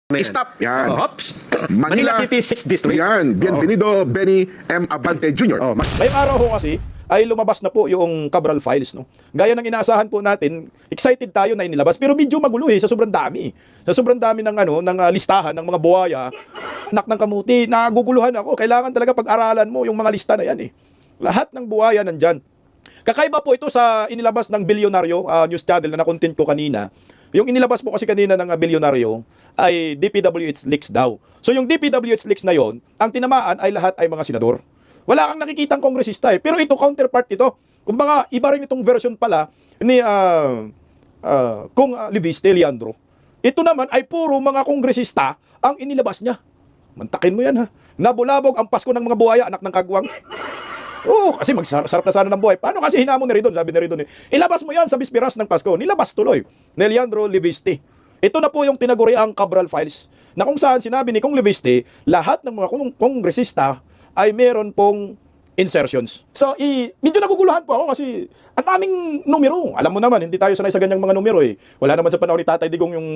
Stop. Yan. Hops. Manila City 6th District. Yan. Bienvenido, Benny M. Abante Jr. Ngayong araw ho kasi ay lumabas na po yung Cabral Files, no. Gaya ng inaasahan po natin, excited tayo na inilabas pero medyo magulo sa sobrang dami. Sa sobrang dami ng listahan ng mga buhaya, anak ng kamuti, naguguluhan ako. Kailangan talaga pag-aralan mo yung mga lista na yan Lahat ng buhaya nandyan. Kakaiba po ito sa inilabas ng Bilyonaryo news channel na na-content ko kanina. Yung inilabas po kasi kanina ng Bilyonaryo ay DPWH leaks daw. So yung DPWH leaks na yon, ang tinamaan ay lahat ay mga senador. Wala kang nakikitang kongresista Pero ito counterpart ito. Kumbaga iba rin itong version pala ni Kung Leviste Leandro. Ito naman ay puro mga kongresista ang inilabas niya. Mantakin mo yan Nabulabog ang Pasko ng mga buhaya, anak ng kagwang. Kasi magsarap na sana ng buhay. Paano kasi hinamon ni Ridon? Sabi ni Ridon ilabas mo yan sa bispiras ng Pasko. Nilabas tuloy ni Leandro Leviste. Ito na po yung tinaguriang Cabral Files na kung saan sinabi ni Kung Leviste, lahat ng mga kongresista ay meron pong insertions. So, medyo naguguluhan po ako kasi ang daming numero. Alam mo naman, hindi tayo sanay sa ganyang mga numero Wala naman sa panahon ni Tatay Digong yung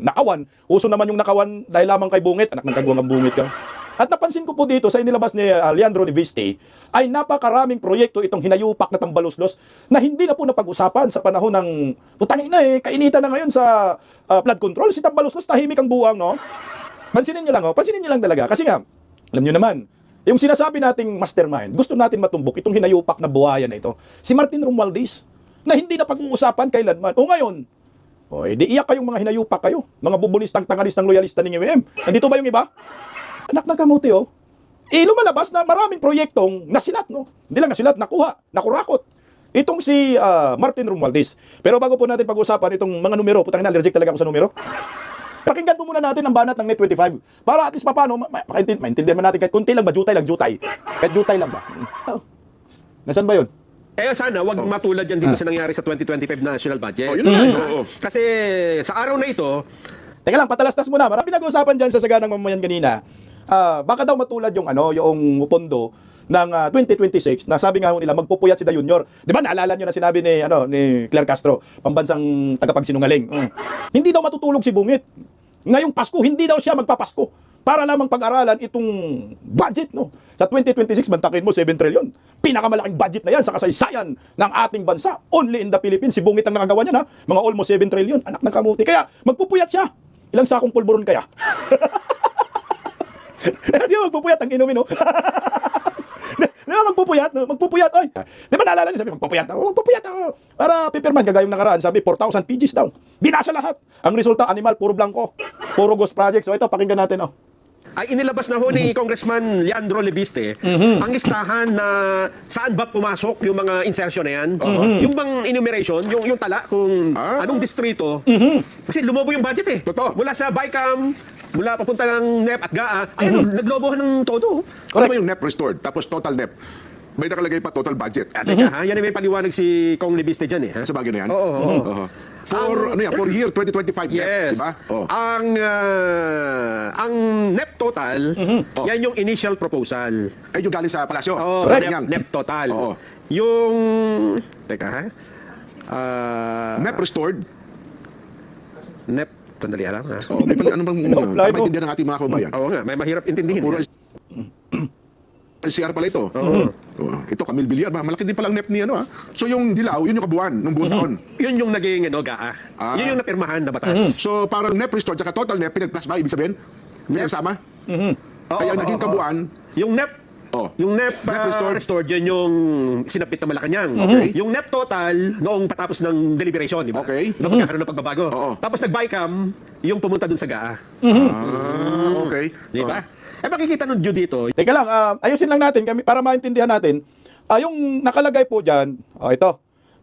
nakawan. Uso naman yung nakawan dahil lamang kay Bungit. Anak ng kagwang ang Bungit ka. At napansin ko po dito sa inilabas ni Leandro Leviste ay napakaraming proyekto itong hinayupak na tambaluslos na hindi na po napag-usapan sa panahon ng putangin kainitan na ngayon sa flood control. Si tambaluslos tahimik ang buwang, no? Pansinin niyo lang talaga. Kasi nga, alam niyo naman, yung sinasabi nating mastermind, gusto natin matumbok itong hinayupak na buhaya na ito. Si Martin Romualdez, na hindi na pag-uusapan kailanman. O ngayon, di iyak kayong mga hinayupak kayo. Mga bubunistang tangalistang loyalista ng UM. Nandito ba yung iba? Anak ng kamuti, lumalabas na maraming proyektong nasilat, no? Hindi lang nasilat, nakurakot. Itong si Martin Romualdez. Pero bago po natin pag-usapan itong mga numero, putang ina, allergic talaga ako sa numero. Pakinggan po muna natin ang banat ng Net25 para at least paano maintindihan man natin kahit kunti lang ba, jutay. Kahit jutay lang ba? Nasaan ba yun? Sana wag matulad yan dito sa nangyari sa 2025 national budget. Yun na Kasi sa araw na ito, teka lang, patalastas muna. Marami nag-uusapan dyan sa saganang mamayan kanina. Baka daw matulad yung yung pondo ng 2026 na sabi nga nila magpupuyat si Da Junior. 'Di ba naalala niyo na sinabi ni Claire Castro, pambansang tagapagsinungaling. Hindi daw matutulog si Bungit. Ngayong Pasko, hindi daw siya magpapasko para lamang pag-aralan itong budget, no. Sa 2026 mantakin mo 7 trillion. Pinakamalaking budget na yan sa kasaysayan ng ating bansa. Only in the Philippines si Bungit ang nakagawa niyan Mga almost 7 trillion. Anak ng kamuti. Kaya magpupuyat siya. Ilang sakong pulburon kaya? Di ba magpupuyat ang inumin, no? Di ba magpupuyat, oy. Di ba naalala niya, sabi, magpupuyat ako. Para pipirman, kagayong nakaraan, sabi, 4,000 pages daw. Binasa lahat. Ang resulta, animal, puro blanco. Puro ghost project. So ito, pakinggan natin, ay inilabas na ho ni Congressman Leandro Leviste ang listahan na saan ba pumasok yung mga insertion na yan. Yung bang enumeration, yung tala kung anong distrito. Kasi lumobo yung budget Totoo. Mula sa BICAM, mula papunta ng NEP at GAA, naglobohan ng todo. Ano ba yung NEP restored? Tapos total NEP. May nakalagay pa total budget. Teka, yan ay may paliwanag si Kong Leviste dyan Sa bagay na yan? Oo. For year 2025 Yes. NEP, diba? Ang NEP total, yan yung initial proposal. Ay, yung galing sa palasyo. NEP total. Oo. Yung... Teka NEP restored. NEP, sandali lang Ano bang maintindihan ng ating mga kababayan? Oo nga, may mahirap intindihin. Puro CR pala ito. Ito, Camille Villar. Malaki din palang NEP ni So yung dilaw, yun yung kabuuan ng buong taon. Yun yung naging GAA. Yun yung napirmahan na batas. So parang NEP restored, tsaka total NEP, pinag-plus ba? Ibig sabihin? May kasama? Kaya naging kabuuan. Yung NEP, yung NEP restored, yun yung sinapit na Malacanang. Yung NEP total, noong patapos ng deliberation, di ba? Okay. Noong magkakaroon ng pagbabago. Tapos nag-BICAM, yung pumunta dun sa GAA. Okay. Di ba? Makikita nun dito dito. Teka lang, ayusin lang natin para maintindihan natin. Yung nakalagay po dyan, ito.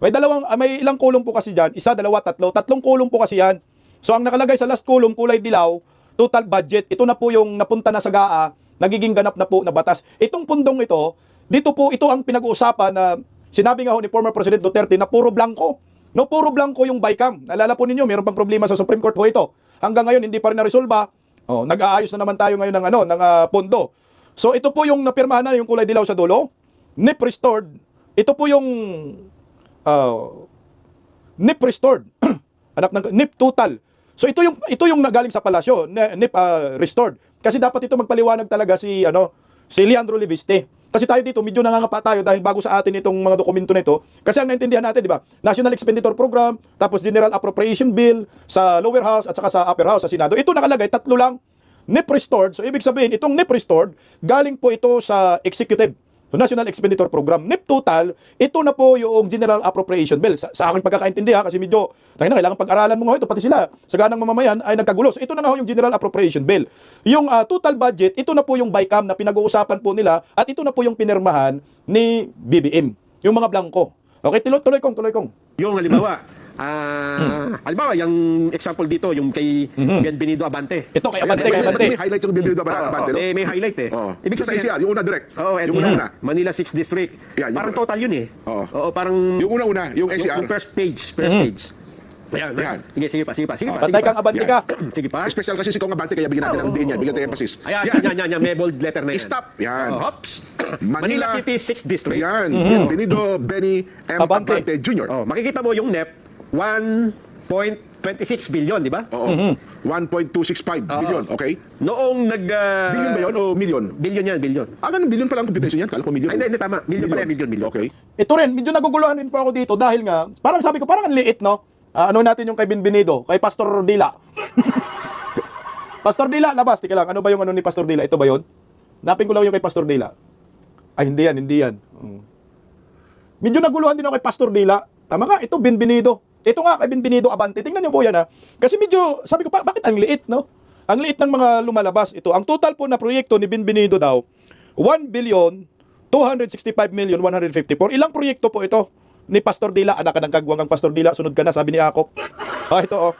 May ilang kulong po kasi dyan. Isa, dalawa, tatlo. Tatlong kulong po kasi yan. So ang nakalagay sa last kulong, kulay dilaw, total budget. Ito na po yung napunta na sa GAA, nagiging ganap na po na batas. Itong pundong ito, dito po ito ang pinag-uusapan na sinabi nga ho ni former President Duterte na puro blanco. No, puro blanco yung BICAM. Naalala po ninyo, mayroon pang problema sa Supreme Court ho ito. Hanggang ngayon hindi pa rin na-resolba. Nag-aayos na naman tayo ngayon ng pondo. So ito po yung napirmahan na yung kulay dilaw sa dulo. NEP restored. Ito po yung NEP restored. Anak ng NEP total. So ito yung nagaling sa palasyo, NIP restored. Kasi dapat ito magpaliwanag talaga si Leandro Leviste. Kasi tayo dito medyo nangangapa tayo dahil bago sa atin itong mga dokumento nito. Kasi ang naintindihan natin, di ba? National Expenditure Program, tapos General Appropriation Bill sa lower house at saka sa upper house sa Senado. Ito nakalagay, tatlo lang, NIP restored. So ibig sabihin, itong NIP restored, galing po ito sa executive. So, National Expenditure Program. NIP total, ito na po yung General Appropriation Bill. Sa aking pagkakaintindi kasi medyo, kailangan pag-aralan mo nga ito, pati sila, saganang mamamayan ay nagkagulo. So, ito na nga yung General Appropriation Bill. Yung total budget, ito na po yung BICAM na pinag-uusapan po nila at ito na po yung pinirmahan ni BBM. Yung mga blanco. Okay, tuloy kong. Yung halimbawa, yung example dito, yung kay Bienvenido Abante. Ito kay Abante, May highlight yung Bienvenido Abante, no? May highlight eh. Oo. Ibig Sa sabihin, NCR, yung una direct. Oo, Yung NCR. una. Manila 6th District. Yeah, yung- Parang total yun eh. Oo. Oo, parang Yung una, yung NCR. yung first page. Ayan. Yan. Sige pa. Pantay kang Abante ka. Sige pa. Special kasi si Kong Abante, kaya bigyan natin ang din yan. Bigyan tayo emphasis. Yan. May bold letter na yan. Stop. Yan. Hops. Manila Manila City 6th District. Yan. Bienvenido Benny M. Abante. Abante Jr. Makikita mo yung NEP, 1.26 billion, di ba? Oo. 1.265 billion, okay? Noong Billion ba yun o million? Billion. Ganun, billion pala ang computation yan. Kala ko million. Ay, hindi, tama. Billion pala, billion. Okay. Ito rin, medyo naguguluhan rin po ako dito dahil nga, parang sabi ko, parang ang liit, no? Ano natin yung kay Bienvenido, kay Pastor Dila. Pastor Dila, labas. Tika lang, ano ba yung ano ni Pastor Dila? Ito ba yun? Napin ko lang yung kay Pastor Dila. Ay, hindi yan. Medyo naguluhan din ako kay Pastor Dila. Tama nga, ito, Bienvenido. Ito nga, kay Bienvenido Abante. Tingnan niyo po yan, ha? Kasi medyo, sabi ko, bakit ang liit, no? Ang liit ng mga lumalabas. Ito, ang total po na proyekto ni Bienvenido daw, 1,265,154. Ilang proyekto po ito? Ni Pastor Dila, anak ka ng kagwang ang Pastor Dila, sunod ka na, sabi ni Akop. Ito,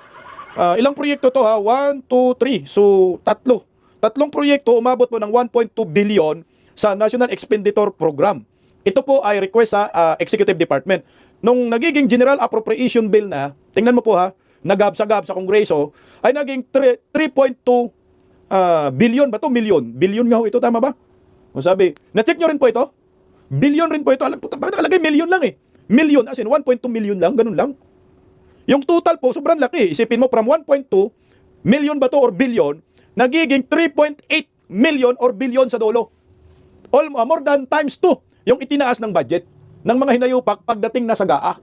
ilang proyekto to, ha? 1, 2, 3. So, tatlong proyekto, umabot po ng 1.2 billion sa National Expenditure Program. Ito po ay request sa Executive Department. Nung nagiging General Appropriation Bill na, tingnan mo po ha, nagab sa Kongreso, ay naging 3.2 billion ba to? Billion nga ho ito, tama ba? O sabi, na-check nyo rin po ito? Billion rin po ito. Alam po, bakit nakalagay million lang eh? Million, as in 1.2 million lang, ganun lang. Yung total po, sobrang laki. Isipin mo, from 1.2 million ba to or billion, nagiging 3.8 million or billion sa dulo. More than times 2 yung itinaas ng budget ng mga hinayupak pagdating na sa GAA.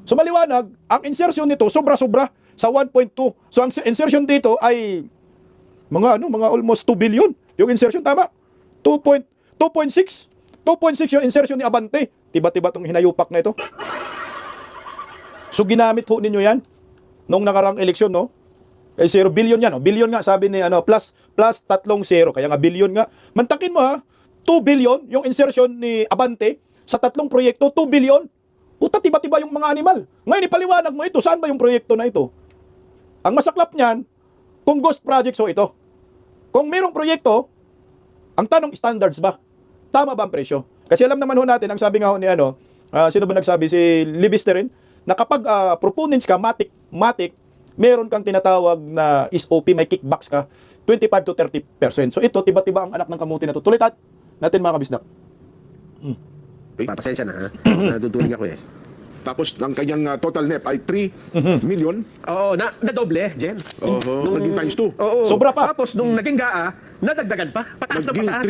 So maliwanag, ang insertion nito sobra-sobra sa 1.2. So ang insertion dito ay mga almost 2 billion. Yung insertion tama. 2.6 yung insertion ni Abante. Tiba-tiba tong hinayupak na ito. So ginamit ho ninyo yan nung nakarang eleksyon, no? Eh 0 billion yan, no? Billion nga sabi ni plus 3 0, kaya nga billion nga. Mantakin mo ha, 2 billion yung insertion ni Abante sa tatlong proyekto, 2 billion. Puta, tiba-tiba yung mga animal. Ngayon ipaliwanag mo ito, saan ba yung proyekto na ito? Ang masaklap niyan, kung ghost projects ho ito. Kung mayroong proyekto, ang tanong, standards ba? Tama ba ang presyo? Kasi alam naman ho natin, ang sabi nga ho ni sino ba nagsabi? Si Leviste rin, na kapag proponents ka, matik, meron kang tinatawag na SOP, may kickbacks ka, 25 to 30%. So ito, tiba-tiba ang anak ng kamuti na to. Tuloy natin mga kabisdak. Pasensya na ha. Naduduling ako eh. Tapos, ang kanyang total NEP ay 3 million. Oo, na doble, Jen. Naging times 2. Oo. Sobra pa. Tapos nung naging GAA, nadagdagan pa. Pataas na Naging pataas.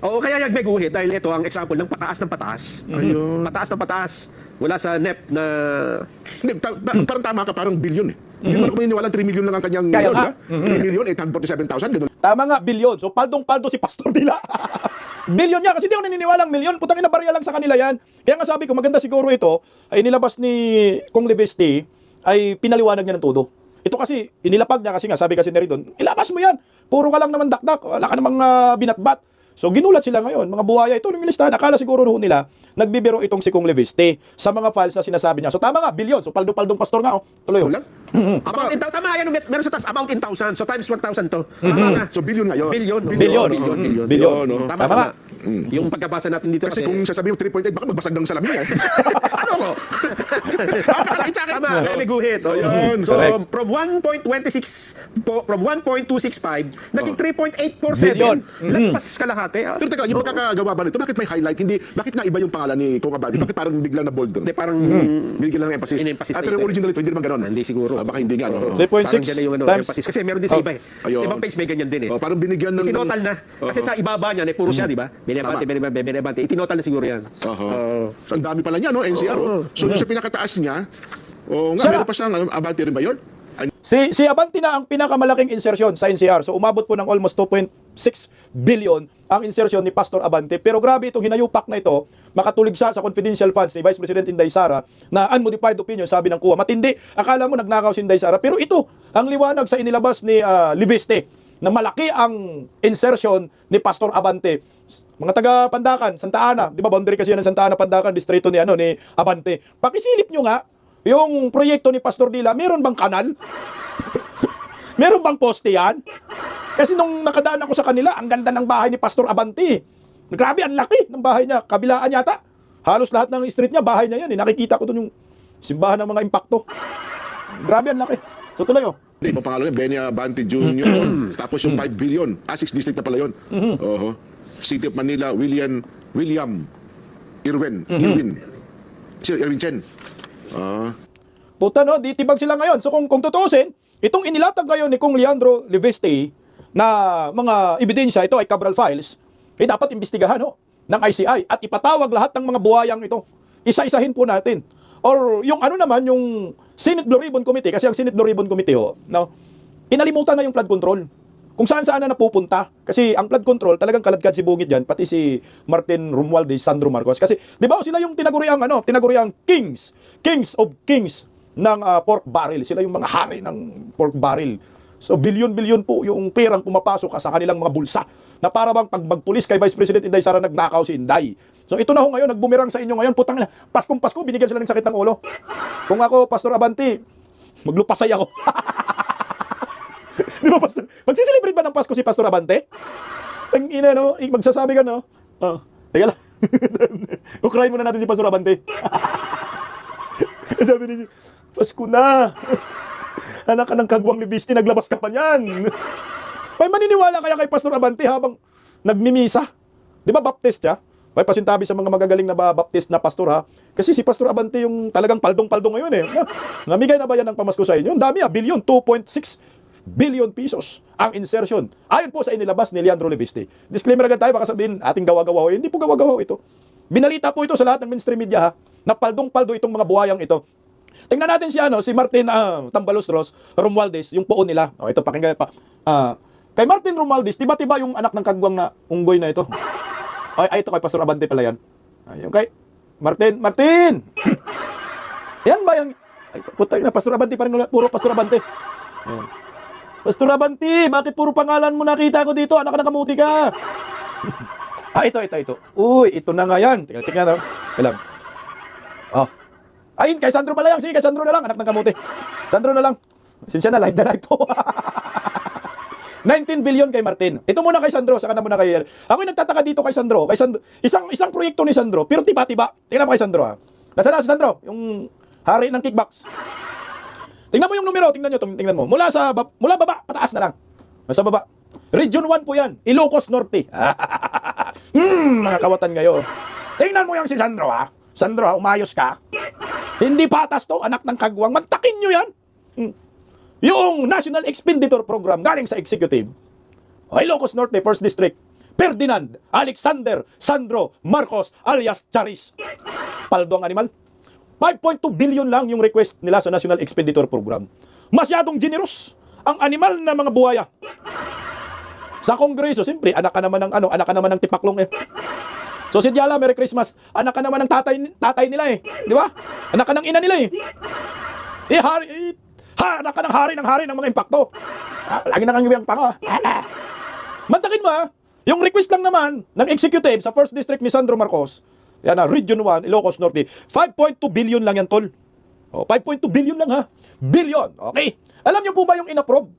3.8. Oo, kaya may guhit dahil ito ang example ng pataas ng pataas. Ayun. Pataas ng pataas. Wala sa NEP na... Hindi, parang tama ka, parang billion eh. Hindi mo na kuminiwala 3 million lang ang kanyang Kaya yun, nga. ba? 3,847,000, ganun. Tama nga, billion. So paldong-paldo si Pastor Dila. Billion nga, kasi di ako naniniwalang milyon. Putang ina, barya lang sa kanila yan. Kaya nga sabi ko, maganda siguro ito, ay nilabas ni Kong Leviste, ay pinaliwanag niya ng todo. Ito kasi, inilapag niya kasi nga, sabi kasi ni Ridon, ilabas mo yan. Puro ka lang naman dakdak, wala ka namang binatbat. So ginulat sila ngayon, mga buhaya ito ng listahan. Akala siguro nila, nagbibiro itong si Kong Leviste sa mga files na sinasabi niya. So tama nga, billion. So paldo-paldong pastor nga. Tuloy. Wala. Amount in tama, yan, meron sa taas, amount in thousand. So times 1,000 to. Tama nga. So billion ngayon. Billion. Billion. Tama, Tama nga. Yung pagkabasa natin dito Kasi kung sasabihin mo 3.8, baka magbasag ng salamin yan. ano ko? Tama, may guhit. Ayun. So, Correct. from 1.265, naging 3.847. Billion. Lagpas kalahati. Abate. Pero teka lang, yung pagkakagawa ba nito, bakit may highlight? Hindi, bakit nga iba yung pangalan ni Kong Abante? Bakit parang bigla na bold doon? Hindi, parang Binigyan lang ng emphasis. in-emphasize na Pero ito. yung original ito, hindi naman ganon. Hindi siguro. Baka hindi nga, no? 3.6 Parang dyan na yung times. emphasis. Kasi meron din sa iba eh. Ayun. Sa ibang page may ganyan din eh. Parang binigyan ng... Itinotal na. Kasi sa ibaba niya, puro siya, di ba? Binabante, binabante. Itinotal na siguro yan. So, ang dami pala niya, no? NCR. So, yung sa pinakataas niya, Sana- meron pa siyang Abante rin ba yun? Si Abante na ang pinakamalaking insertion sa NCR. So umabot po ng almost 2.6 billion ang insertion ni Pastor Abante. Pero grabe itong hinayupak na ito, makatuligsa sa confidential funds ni Vice President Inday Sara na unmodified opinion, sabi ng kuha. Matindi. Akala mo nagnakaw si Inday Sara. Pero ito, ang liwanag sa inilabas ni Libiste na malaki ang insertion ni Pastor Abante. Mga taga Pandakan, Santa Ana, di ba boundary kasi yan ng Santa Ana, Pandakan, distrito ni Abante. Pakisilip nyo nga, yung proyekto ni Pastor Dila, meron bang kanal? Meron bang poste yan? Kasi nung nakadaan ako sa kanila, ang ganda ng bahay ni Pastor Abante. Grabe, ang laki ng bahay niya. Kabilaan yata. Halos lahat ng street niya, bahay niya yan. Nakikita ko doon yung simbahan ng mga impakto. Grabe, ang laki. So tuloy Hindi, yung pangalan niya, Benny Abante Jr. Tapos yung 5 billion. 6 district na pala yun. City of Manila, William Irwin. Irwin Chen. Puta no, di tibag sila ngayon. So kung tutuusin, itong inilatag ngayon ni Kong Leandro Liveste na mga ebidensya, ito ay Cabral Files, dapat imbestigahan ng ICI at ipatawag lahat ng mga buhayang ito. Isa-isahin po natin. Or yung naman, yung Senate Blue Ribbon Committee, kasi ang Senate Blue Ribbon Committee, inalimutan na yung flood control. Kung saan-saan na napupunta. Kasi ang flood control, talagang kaladkad si Bugit dyan, pati si Martin Romualdez, Sandro Marcos. Kasi, di ba sila yung tinaguriang Kings of Kings ng pork barrel. Sila yung mga hari ng pork barrel. So, bilyon-bilyon po yung perang pumapasok sa kanilang mga bulsa. Na para bang pag magpulis kay Vice President Inday Sara, nagnakaw si Inday. So, ito na ngayon, nagbumirang sa inyo ngayon. Putang na, Paskong-Pasko, binigyan sila ng sakit ng ulo. Kung ako, Pastor Abante, maglupasay ako. Di ba, Pastor? Magsiselebrate ba ng Pasko si Pastor Abante? Ang ina, magsasabi ka, teka lang. Ukrayin muna natin si Pastor Abante. Sabi niya, Pasko na. Anak ka ng kagwang ni Bisti, naglabas ka pa niyan. May maniniwala kaya kay Pastor Abante habang nagmimisa? Di ba, baptist siya? May pasintabi sa mga magagaling na baptist na pastor Kasi si Pastor Abante yung talagang paldong-paldong ngayon Namigay na ba yan ng pamasko sa inyo? Ang dami bilyon, 2.6 billion pesos ang insertion. Ayon po sa inilabas ni Leandro Liviste. Disclaimer agad tayo, baka sabihin ating gawa-gawa. Hindi po gawa-gawa ito. Binalita po ito sa lahat ng mainstream media na paldong-paldo itong mga buhayang ito. Tingnan natin si Martin Tambalostros Romualdez, yung poon nila. Ito, pakinggan pa. Kay Martin Romualdez, tiba-tiba yung anak ng kagwang na unggoy na ito. Ito kay Pastor Abante pala yan. Yung kay Martin! Yan ba yung... Putang na, Pastor Abante pa rin, puro Pastor Abante. Ayan. Pastor Abante, bakit puro pangalan mo nakita ko dito? Anak ka ng kamuti ka. Ito. Uy, ito na nga yan. Check nga. Kailan. Ayun, kay Sandro pala yan. Sige, kay Sandro na lang. Anak ng kamuti. Sandro na lang. Sinsya na, live na live to. 19 billion kay Martin. Ito muna kay Sandro, saka na muna kay... Ako'y nagtataka dito kay Sandro. Isang proyekto ni Sandro, pero tiba-tiba. Tingnan mo kay Sandro Nasaan na si Sandro? Yung hari ng kickbox. Tingnan mo yung numero, tingnan mo. Mula baba, pataas na lang. Nasa baba. Region 1 po yan. Ilocos Norte. Mga kawatan ngayon. Tingnan mo yung si Sandro Sandro, umayos ka. Hindi patas to, anak ng kagwang. Mantakin nyo yan. Yung National Expenditure Program galing sa executive. Ilocos Norte, 1st District. Ferdinand Alexander Sandro Marcos alias Charis. Paldo ang animal. 5.2 billion lang yung request nila sa National Expenditure Program. Masyadong generous ang animal na mga buhaya. Sa Kongreso, siyempre, anak ka naman ng tipaklong So si Diala, Merry Christmas. Anak ka naman ng tatay nila Di ba? Anak ka ng ina nila anak ka ng hari ng mga impakto. Lagi na kang ibang panga. Mantakin mo yung request lang naman ng executive sa 1st District ni Sandro Marcos. Yan Region 1, Ilocos Norte. 5.2 billion lang yan, tol. 5.2 billion lang Billion. Okay. Alam niyo po ba yung inapprove?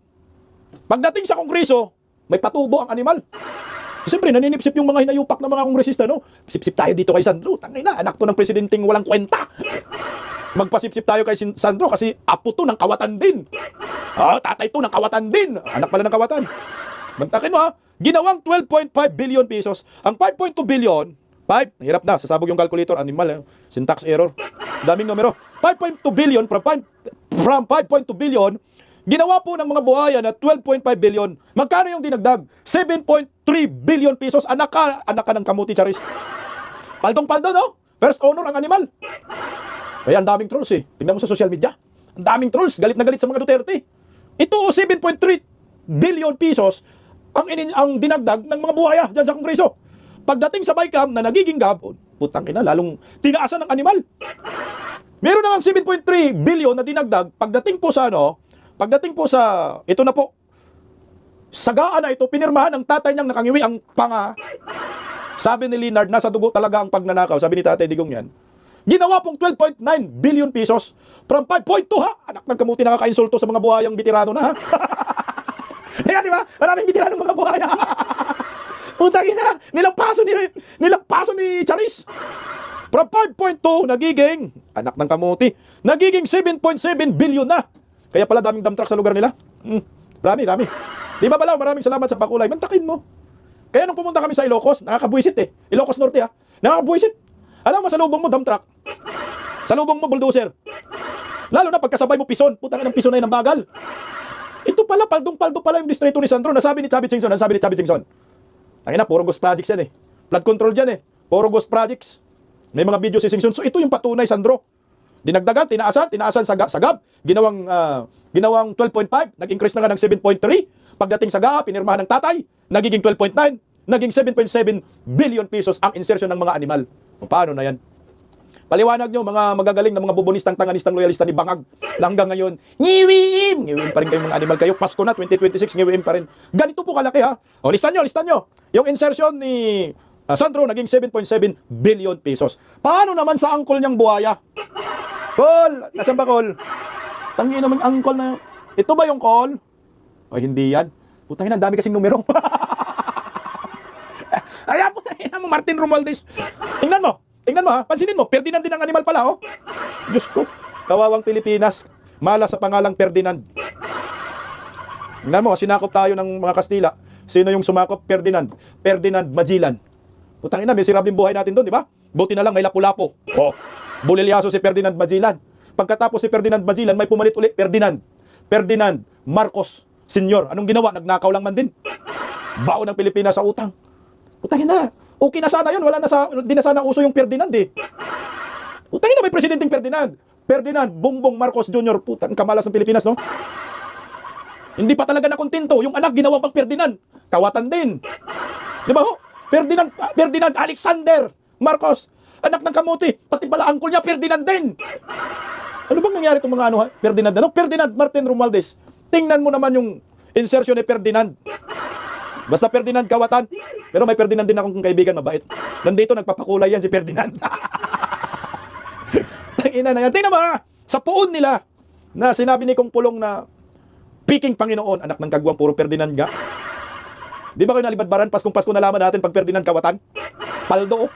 Pagdating sa Kongreso, may patubo ang animal. Siyempre, naninipsip yung mga hinayupak ng mga kongresista, Sip-sip tayo dito kay Sandro. Tangay na, anak to ng presidenteng walang kwenta. Magpasip-sip tayo kay Sandro kasi apo to ng kawatan din. Tatay to ng kawatan din. Anak pala ng kawatan. Mantakin mo ginawang 12.5 billion pesos. Ang 5.2 billion, hirap na, sasabog yung calculator, animal, syntax error, daming numero. 5.2 billion from 5.2 billion, ginawa po ng mga buhaya na 12.5 billion. Magkano yung dinagdag? 7.3 billion pesos. Anak ka ng kamuti, Charis. Paldong-paldo, no? First owner ang animal. Kaya ang daming trolls eh. Tingnan mo sa social media. Ang daming trolls. Galit na galit sa mga Duterte. Ito 7.3 billion pesos ang dinagdag ng mga buhaya dyan sa Kongreso. Pagdating sa BICAM na nagiging GAB, putang ina, lalong tinaasan ng animal. Meron namang 7.3 billion na dinagdag pagdating po sa ito na po, sagaan na ito, pinirmahan ng tatay niyang nakangiwi ang panga. Sabi ni Leonard, nasa dugo talaga ang pagnanakaw. Sabi ni Tatay Digong yan. Ginawa pong 12.9 billion pesos from 5.2 ha. Anak ng kamuti, nakaka-insulto sa mga buhayang bitirano na ha. Kaya di ba? Maraming bitirano mga buhaya. Putang ina, nilagpaso ni Charis. From 5.2 nagiging, anak ng kamuti, nagiging 7.7 billion na. Kaya pala daming dump truck sa lugar nila. Rami. Di ba Balaw, maraming salamat sa pakulay. Mantakin mo. Kaya nung pumunta kami sa Ilocos, nakakabuisit eh. Ilocos Norte ha. Nakakabuisit. Alam mo, sa lubong mo dump truck. Sa lubong mo bulldozer. Lalo na pagkasabay mo pison. Putang ina ng pison na yun ang bagal. Ito pala, paldong-paldo pala yung distrito ni Sandro. Nasabi ni Chavit Singson. Tangina, puro ghost projects yan eh. Flood control dyan eh. Puro ghost projects. May mga video si Singson. So ito yung patunay, Sandro. Dinagdagan, tinaasan sa GAB. Ginawang 12.5. Nag-increase na nga ng 7.3. Pagdating sa GAB, pinirmahan ng tatay. Nagiging 12.9. Naging 7.7 billion pesos ang insertion ng mga animal. Paano na yan? Paliwanag nyo, mga magagaling na mga bubonistang, tanganistang, loyalista ni Bangag. Hanggang ngayon, ngiwiim pa rin kayong mga animal kayo. Pasko na, 2026, ngiwiim pa rin. Ganito po kalaki ha. O, listan nyo. Yung insertion ni Sandro naging 7.7 billion pesos. Paano naman sa angkol niyang buhaya? Call! Nasaan ba call? Tangi naman angkol na. Ito ba yung call? O, hindi yan. Putangin, ang dami kasing numero. Ayan po, Martin Romualdez. Tingnan mo ha, pansinin mo, Ferdinand din ang animal pala, oh. Diyos ko, kawawang Pilipinas, mala sa pangalang Ferdinand. Tingnan mo, sinakop tayo ng mga Kastila. Sino yung sumakop? Ferdinand Magellan. Putang ina, may sirabing buhay natin doon, di ba? Buti na lang, may lapu-lapo. Oh, bulilyaso si Ferdinand Magellan. Pagkatapos si Ferdinand Magellan, may pumalit ulit, Ferdinand Marcos Sr. Anong ginawa? Nagnakaw lang man din. Baon ng Pilipinas sa utang. Putangin na. Okay na sana yun. Di na sana uso yung Ferdinand eh. Putangin na, may presidenteng Ferdinand Bongbong Marcos Jr. Putang kamalas ng Pilipinas, no? Hindi pa talaga nakontento. Yung anak ginawa pang Ferdinand. Kawatan din. Di ba ho? Ferdinand Alexander Marcos. Anak ng kamuti. Pati pala angkol niya, Ferdinand din. Ano bang nangyari itong mga Ferdinand? Ferdinand Martin Romualdez. Tingnan mo naman yung insertion ni Ferdinand. Basta Ferdinand kawatan. Pero may Ferdinand din akong kaibigan mabait. Nandito nagpapakulay yan si Ferdinand. Tangina na yan. Tingnan mo ha. Sa puon nila na sinabi ni Kong Pulong na Peking Panginoon, anak ng kagwang puro Ferdinand nga. Di ba kayo nalibadbaran? Paskong-pasko nalaman natin pag Ferdinand kawatan? Paldo.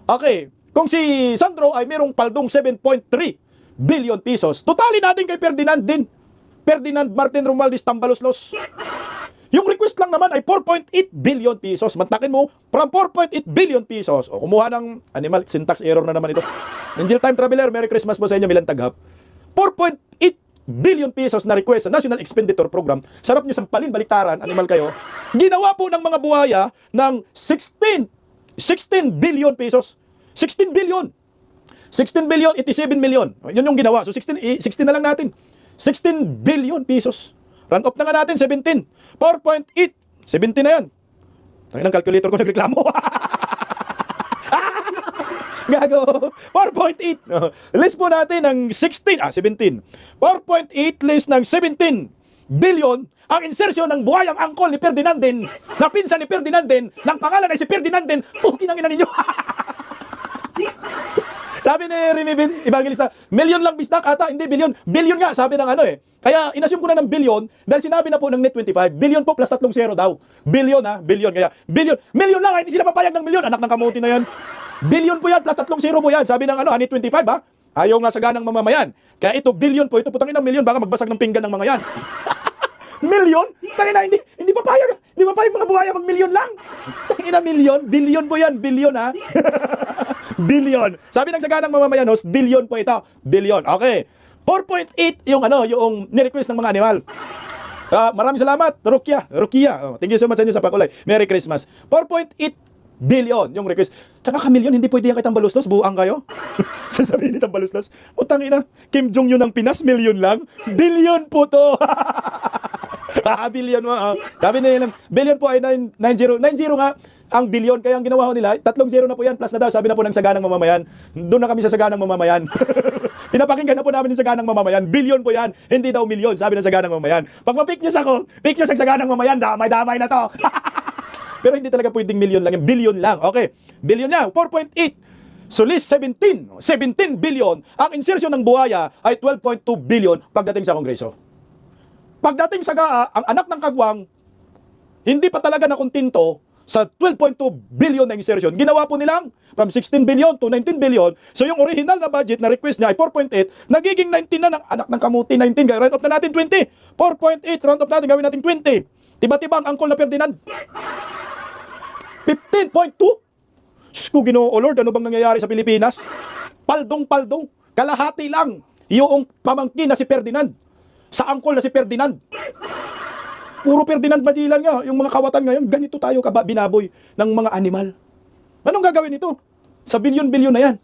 Okay. Kung si Sandro ay merong paldong 7.3 billion pesos, totally natin kay Ferdinand din. Ferdinand Martin Romualdez Tambaloslos. Yung request lang naman ay 4.8 billion pesos. Mantakin mo, from 4.8 billion pesos. O, kumuha ng animal, syntax error na naman ito. Angel Time Traveler, Merry Christmas po sa inyo, Milan Taghap. 4.8 billion pesos na request sa National Expenditure Program. Sarap nyo sampalin, baliktaran, animal kayo. Ginawa po ng mga buhaya ng 16 billion pesos. 16 billion. 16 billion, 87 million. Yun yung ginawa. So 16 na lang natin. 16 billion pesos. Run off na nga natin, 17. 4.8. 17 na yan. Tangin ang calculator ko nagreklamo. Gago. 4.8. List po natin ng 17. 4.8 list ng 17 billion ang insertion ng buhayang angkol ni Ferdinand din, na pinsan ni Ferdinand din, ng pangalan ay si Ferdinand din. Pukin ang ina ninyo. Sabi ni Remy Evangelista, million lang bisdak ata, hindi billion. Billion nga, sabi ng ano eh. Kaya inassume ko na ng billion, dahil sinabi na po ng Net25, billion po plus 3 zero daw. Billion ha, billion. Kaya billion, million lang, hindi sila papayag ng million. Anak ng kamuti na yan. Billion po yan, plus 3 zero po yan. Sabi ng ano, Net25 ha. Ayaw nga saganang mamamayan. Kaya ito, billion po, ito putangin ng million, baka magbasag ng pinggan ng mga yan. Milyon? Tangina, hindi papayag. Hindi papayag mga buhaya mag-milyon lang. Tangina, milyon? Bilyon po yan. Bilyon, ha? Bilyon. Sabi ng saganang mamamayan host, bilyon po ito. Bilyon. Okay. 4.8 yung ni-request ng mga animal. Maraming salamat, Rukia. Oh, thank you so much sa inyo sa pakulay. Merry Christmas. 4.8 billion yung request. Tsaka kamilyon, hindi pwede yan kitang baluslos. Buang kayo. Sasabihin nitang baluslos. Utang ina, Kim Jong-un ng Pinas, milyon lang. Billion po to. Billion mo. Sabi nila, billion po ay 90 nga. Ang billion, kaya ang ginawa ko nila, 3 zero na po yan, plus na daw, sabi na po ng saganang mamamayan. Doon na kami sa saganang mamamayan. Pinapakinggan na po namin ng saganang mamamayan. Billion po yan, hindi daw milyon, sabi ng saganang mamamayan. Pag ma-fake news ako, fake news ang saganang mamamayan, damay-damay na to. Pero hindi talaga pwedeng milyon lang, billion lang. Okay, billion niya, 4.8. So list 17 billion. Ang insertion ng buhaya ay 12.2 billion pagdating sa Kongreso. Pagdating sa GAA, ang anak ng kagwang, hindi pa talaga nakontinto sa 12.2 billion na insertion. Ginawa po nilang from 16 billion to 19 billion. So yung original na budget na request niya ay 4.8, nagiging 19 na ng anak ng kamuti, 19. Kaya round up na natin 20. 4.8, round up natin, gawin natin 20. Tiba-tiba ang angkol na Ferdinand. 15.2. Diyos ko, Ginoo, Lord, ano bang nangyayari sa Pilipinas? Paldong-paldong. Kalahati lang yung pamangkin na si Ferdinand sa angkol na si Ferdinand. Puro Ferdinand Magellan nga. Yung mga kawatan ngayon, ganito tayo binaboy ng mga animal. Anong gagawin ito? Sa bilyon-bilyon na yan.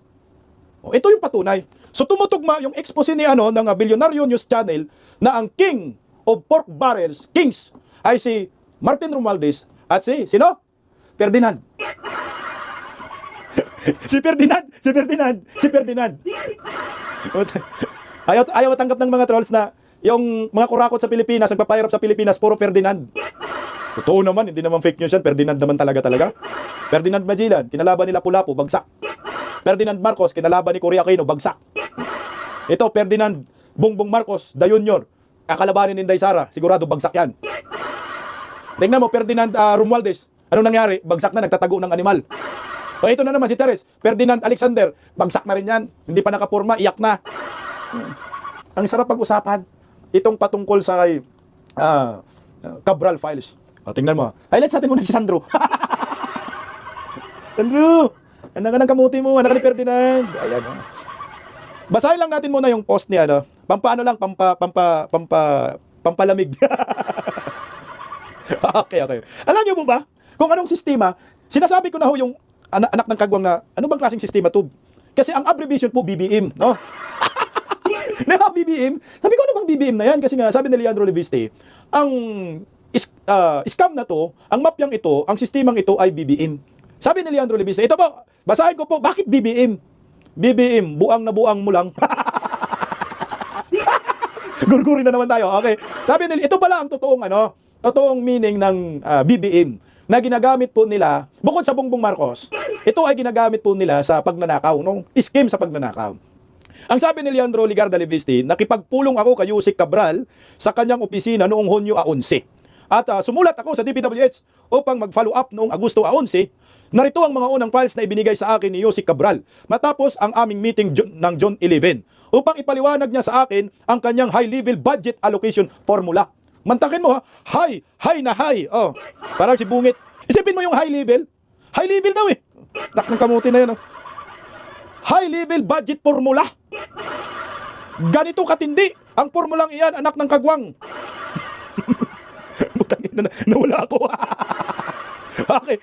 O, ito yung patunay. So tumutugma yung expose ni ng Bilyonaryo News Channel na ang king of pork barrels, kings, ay si Martin Romualdez at sino? Ferdinand. Si Ferdinand. Ayaw tanggap ng mga trolls na yung mga kurakot sa Pilipinas, nagpapahirap sa Pilipinas, puro Ferdinand. Totoo naman, hindi naman fake news yan. Ferdinand naman talaga. Ferdinand Magellan, kinalaban ni Lapu-Lapu, bagsak. Ferdinand Marcos, kinalaban ni Cory Aquino, bagsak. Ito, Ferdinand Bongbong Marcos, the Junior, kakalabanin ni Inday Sara, sigurado bagsak yan. Tingnan mo, Ferdinand Romualdez, anong nangyari? Bagsak na, nagtatago ng animal. O ito na naman si Chares, Ferdinand Alexander, bagsak na rin yan. Hindi pa nakapurma, iyak na. Ang sarap pag-usapan. Itong patungkol sa Cabral Files. O, tingnan mo. Highlights natin muna si Sandro. Sandro, anak ka ng kamuti mo, anak ka ni Ferdinand. Ayan. Basahin lang natin muna yung post niya, pampalamig. Okay. Alam niyo po ba, kung anong sistema, sinasabi ko na ho yung anak ng kagwang na, ano bang klaseng sistema to? Kasi ang abbreviation po, BBM, no? BBM. Sabi ko, ano bang BBM na yan? Kasi nga, sabi ni Leandro Leviste, ang scam na to, ang mapyang ito, ang sistemang ito ay BBM. Sabi ni Leandro Leviste, ito po, basahin ko po, bakit BBM? BBM, buang na buang mo lang. Gurguri na naman tayo, okay. Sabi nila, ito pala ang totoong meaning ng BBM na ginagamit po nila, bukod sa Bongbong Marcos, ito ay ginagamit po nila sa pagnanakaw, scheme sa pagnanakaw. Ang sabi ni Leandro Ligarda Leviste, nakipagpulong ako kay Yusek Cabral sa kanyang opisina noong Hunyo 11. At sumulat ako sa DPWH upang mag-follow up noong Agosto 11. Narito ang mga unang files na ibinigay sa akin ni Yusek Cabral matapos ang aming meeting ng June 11 upang ipaliwanag niya sa akin ang kanyang high-level budget allocation formula. Mantakin mo ha, high na high. Oh, parang si Bungit. Isipin mo yung high level. High level daw eh. Nak ng kamuti na yan. Oh. High-level budget formula. Ganito katindi ang formulang iyan, anak ng kagwang. Butangin na, nawala ako. Okay.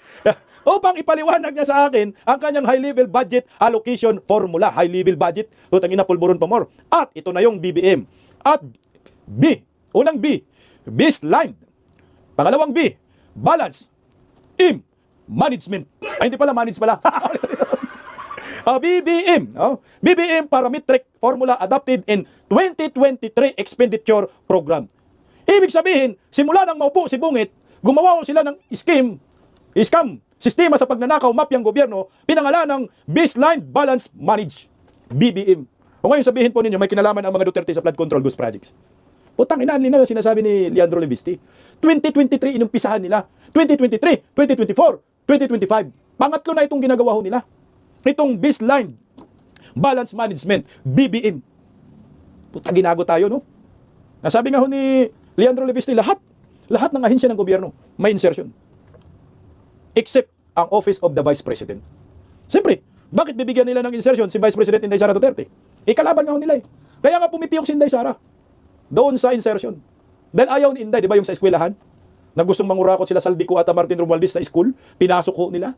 Upang ipaliwanag niya sa akin ang kanyang high-level budget allocation formula. High-level budget, butangin na pulburon pa more. At ito na yung BBM. At B, unang B, baseline. Pangalawang B, balance. M, management. Ay, hindi pala, manage pala. BBM. BBM Parametric Formula adopted in 2023 Expenditure Program. Ibig sabihin, simula nang maupo si Bungit, gumawa sila ng scam, sistema sa pagnanakaw, mapyang gobyerno, pinangalan ng Baseline Balance Manage. BBM. O ngayon sabihin po ninyo, may kinalaman ang mga Duterte sa flood control ghost projects. Putang ina, na sinasabi ni Leandro Leviste. 2023 inumpisahan nila. 2023, 2024, 2025. Pangatlo na itong ginagawa ho nila. Itong Baseline Balance Management, BBM. Puta, ginago tayo, no? Nasabi nga ho ni Leandro Leviste, lahat ng ahensya ng gobyerno may insertion. Except ang Office of the Vice President. Siyempre, bakit bibigyan nila ng insertion si Vice President Inday Sara Duterte? Kalaban nga ho nila eh. Kaya nga pumipiyok si Inday Sara doon sa insertion. Dahil ayaw ni Inday, di ba yung sa eskwelahan, na gustong mangurakot sila Saldico at Martin Romualdez sa school, pinasok ho nila.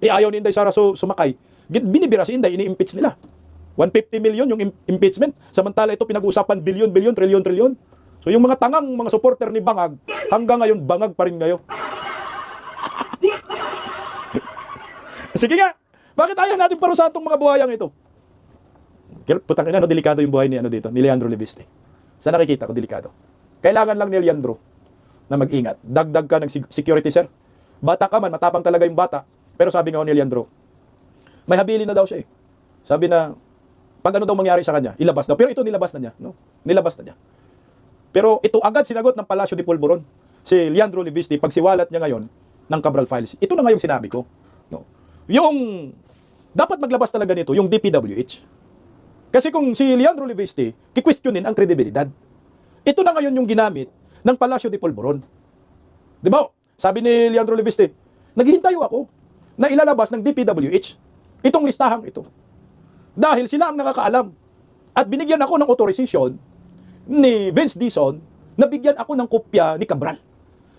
Ayaw ni Inday Sara sumakay. Binibira si Inday, ini-impeach nila. 150 million yung impeachment. Samantala ito pinag-uusapan billion, trillion. So yung mga tangang mga supporter ni Bangag, hanggang ngayon bangag pa rin ngayon. Sige nga, bakit ayaw natin parusahan itong mga buhayang ito? Putang ina, delikado yung buhay ni Leandro Leviste. Sa nakikita ko, delikado. Kailangan lang ni Leandro na mag-ingat. Dagdag ka ng security, sir. Bata ka man, matapang talaga yung bata. Pero sabi nga ni Leandro, may habilin na daw siya eh. Sabi na, pag ano daw mangyari sa kanya, ilabas daw. Pero ito nilabas na niya. No? Nilabas na niya. Pero ito agad sinagot ng Palacio de Polvoron. Si Leandro Leviste, pagsiwalat niya ngayon ng Cabral Files. Ito na nga yung sinabi ko. No? Yung, dapat maglabas talaga nito, yung DPWH. Kasi kung si Leandro Leviste, kikwestiyonin ang kredibilidad. Ito na ngayon yung ginamit ng Palacio de Polvoron. Di ba? Sabi ni Leandro Leviste, naghihintay ako na ilalabas ng DPWH itong listahang ito. Dahil sila ang nakakaalam. At binigyan ako ng authorization ni Vince Dizon na bigyan ako ng kopya ni Cabral.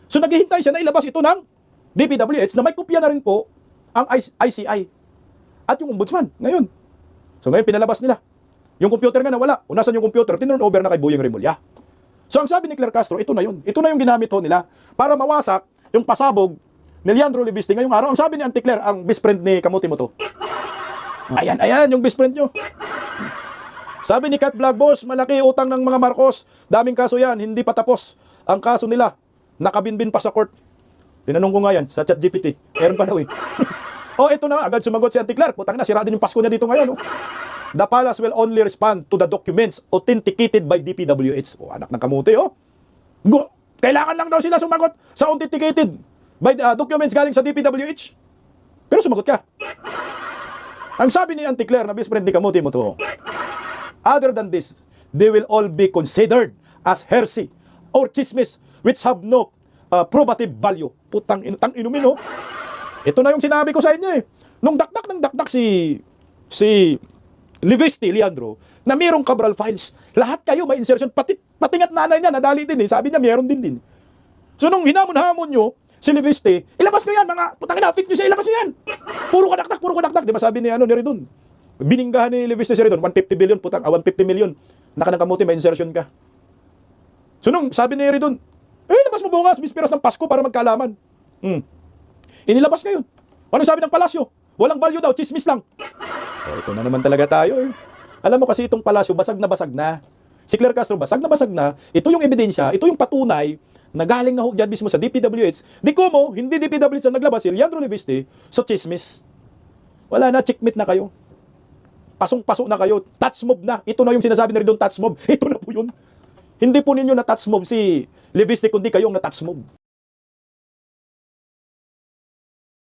So naghihintay siya na ilabas ito ng DPWH na may kopya na rin po ang ICI at yung ombudsman ngayon. So ngayon pinalabas nila. Yung computer nga nawala. O nasan yung computer? Tinurn over na kay Boyeng Remulla. So ang sabi ni Claire Castro, ito na yun. Ito na yung ginamit ho nila para mawasak yung pasabog ni Leandro Leviste ngayong araw. Ang sabi ni Auntie Claire, ang best friend ni Kamuti mo to. Ayan, yung best friend nyo. Sabi ni Kat Vlog, boss, malaki utang ng mga Marcos. Daming kaso yan, hindi pa tapos. Ang kaso nila, nakabinbin pa sa court. Tinanong ko nga yan, sa ChatGPT. Meron pa daw eh. Ito na, agad sumagot si Auntie Claire. Putang na, sira din yung Pasko niya dito ngayon. The palace will only respond to the documents authenticated by DPWH. Anak ng kamuti, Kailangan lang daw sila sumagot sa authenticated by documents galing sa DPWH. Pero sumagot ka. Ang sabi ni Auntie Claire na best friend ni Kamuti mo to, other than this, they will all be considered as heresy or chismis which have no probative value. Putang inumin, Ito na yung sinabi ko sa inyo eh. Nung dakdak si Leviste, Leandro, na mayroong Cabral Files. Lahat kayo may insertion. Pati nga't nanay niya, nadali din eh. Sabi niya, mayroon din. So nung hinamon-hamon nyo, si Leviste, ilabas nyo yan, mga putangina, fake nyo siya, ilabas nyo yan. Puro kadakdak. Di ba sabi ni Ridon? Bininggahan ni Leviste si Ridon, 150 billion, 150 million. Nakanangkamuti, may insertion ka. So nung sabi ni Ridon, ilabas mo bukas, bispiras ng Pasko para magkaalaman. Inilabas ngayon. Ano sabi ng palasyo? Walang value daw, chismis lang. Ito na naman talaga tayo eh. Alam mo kasi itong palasyo, basag na. Si Claire Castro, basag na. Ito yung ebidensya, ito yung patunay na galing na ho dyan mismo sa DPWH. Hindi DPWH ang naglabas, si Leandro Leviste, so chismis. Wala na, checkmate na kayo. Pasong-paso na kayo, touch mob na. Ito na yung sinasabi na rin doon, touch mob. Ito na po yun. Hindi po ninyo na touch mob si Leviste, kundi kayong na touch mob.